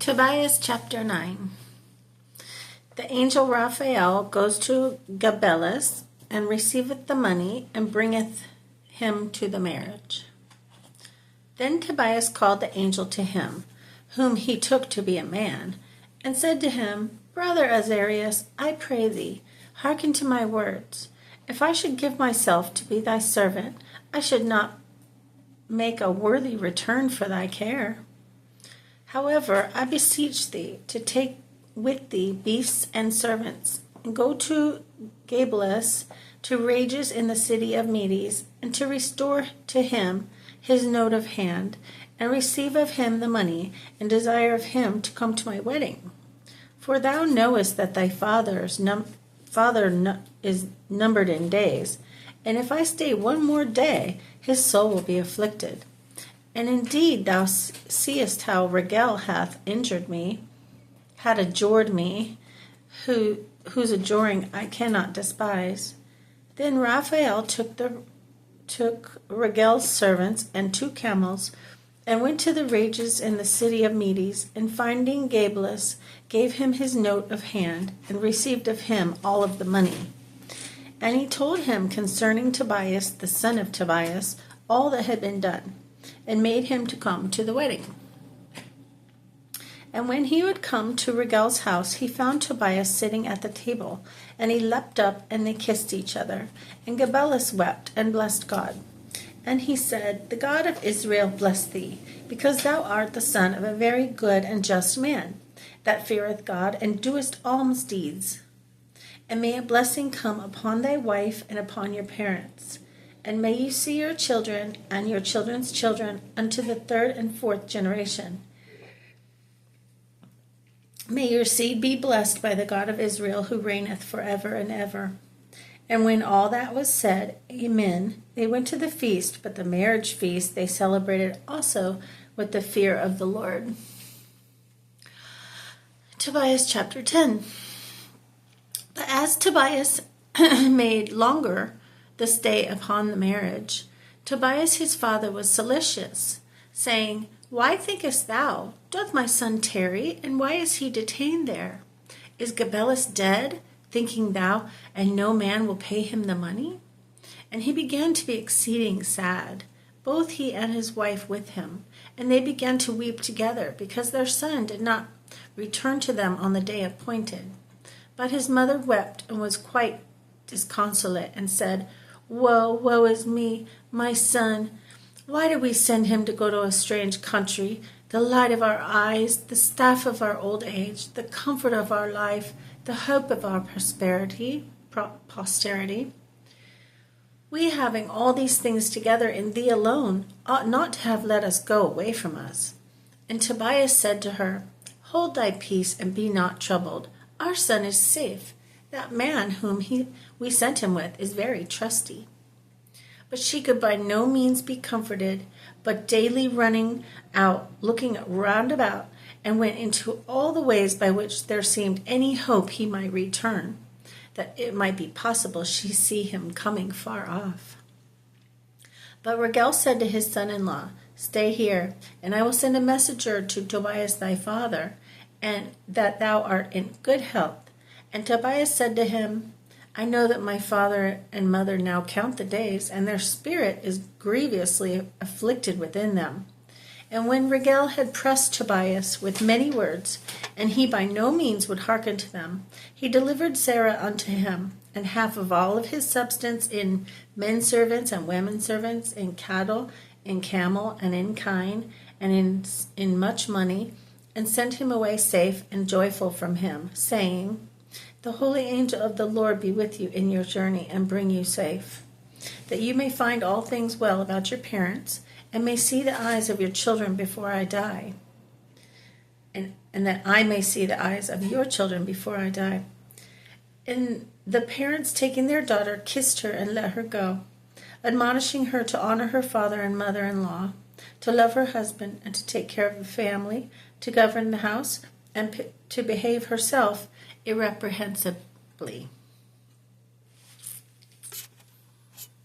Tobias chapter 9. The angel Raphael goes to Gabelus and receiveth the money and bringeth him to the marriage. Then Tobias called the angel to him, whom he took to be a man, and said to him, Brother Azarias, I pray thee, hearken to my words. If I should give myself to be thy servant, I should not make a worthy return for thy care. However, I beseech thee to take with thee beasts and servants, and go to Gabelus, to Rages in the city of Medes, and to restore to him his note of hand, and receive of him the money, and desire of him to come to my wedding. For thou knowest that thy father is numbered in days, and if I stay one more day, his soul will be afflicted. And indeed thou seest how Regel hath adjured me, whose adjuring I cannot despise. Then Raphael took Regel's servants and 2 camels, and went to the Rages in the city of Medes, and finding Gabelus, gave him his note of hand, and received of him all of the money. And he told him concerning Tobias, the son of Tobias, all that had been done, and made him to come to the wedding. And when he would come to Regel's house, he found Tobias sitting at the table, and he leapt up, and they kissed each other. And Gabelus wept, and blessed God. And he said, The God of Israel bless thee, because thou art the son of a very good and just man, that feareth God, and doest alms deeds. And may a blessing come upon thy wife, and upon your parents. And may you see your children, and your children's children, unto the 3rd and 4th generation. May your seed be blessed by the God of Israel, who reigneth forever and ever. And when all that was said, Amen, they went to the feast, but the marriage feast they celebrated also with the fear of the Lord. Tobias chapter 10. But as Tobias made longer the stay upon the marriage, Tobias his father was solicitous, saying, Why thinkest thou, doth my son tarry, and why is he detained there? Is Gabelus dead, thinking thou, and no man will pay him the money? And he began to be exceeding sad, both he and his wife with him, and they began to weep together, because their son did not return to them on the day appointed. But his mother wept, and was quite disconsolate, and said, Woe, woe is me, my son! Why did we send him to go to a strange country, the light of our eyes, the staff of our old age, the comfort of our life, the hope of our posterity? We, having all these things together in thee alone, ought not to have let us go away from us. And Tobias said to her, Hold thy peace, and be not troubled. Our son is safe. That man whom we sent him with is very trusty. But she could by no means be comforted, but daily running out, looking round about, and went into all the ways by which there seemed any hope he might return, that it might be possible she see him coming far off. But Regel said to his son-in-law, Stay here, and I will send a messenger to Tobias thy father, and that thou art in good health. And Tobias said to him, I know that my father and mother now count the days, and their spirit is grievously afflicted within them. And when Regel had pressed Tobias with many words, and he by no means would hearken to them, he delivered Sarah unto him, and half of all of his substance in men servants and women servants, in cattle, in camel, and in kine, and in much money, and sent him away safe and joyful from him, saying, The holy angel of the Lord be with you in your journey, and bring you safe, that you may find all things well about your parents, and may see the eyes of your children before I die, and that I may see the eyes of your children before I die. And the parents, taking their daughter, kissed her and let her go, admonishing her to honor her father and mother-in-law, to love her husband, and to take care of the family, to govern the house, and to behave herself irreprehensibly.